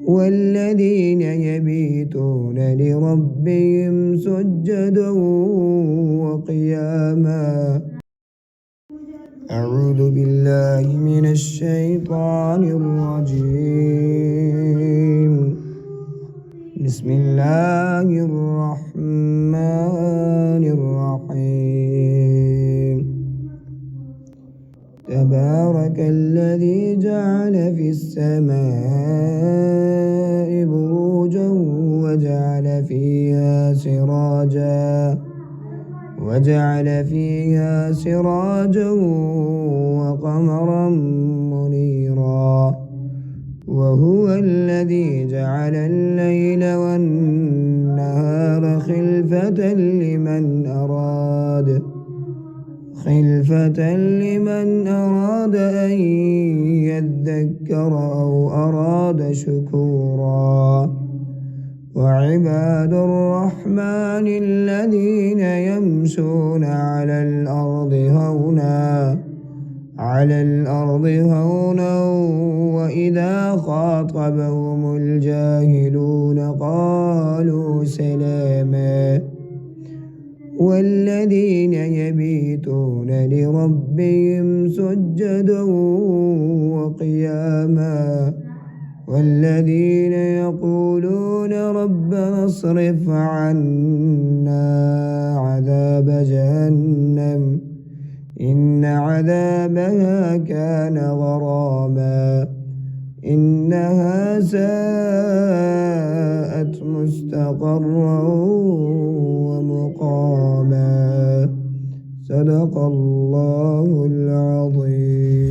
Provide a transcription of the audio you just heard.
والذين يبيتون لربهم سجدا وقياما. أعوذ بالله من الشيطان الرجيم. بسم الله الرحمن الرحيم. تبارك الذي جعل في السماء بروجا وجعل فيها سراجا وقمرا منيرا. وهو الذي جعل الليل والنهار خلفة لمن أراد أن يذكر أو أراد شكورا. وعباد الرحمن الذين يمشون على الأرض هونا وإذا خاطبهم الجاهلون قالوا سلاما. والذين يبيتون لربهم سجدا وقياما. والذين يقولون ربنا اصرف عنا عذاب جهنم إن عذابها كان غراما إنها ساءت مستقرا ومقاما. صدق الله العظيم.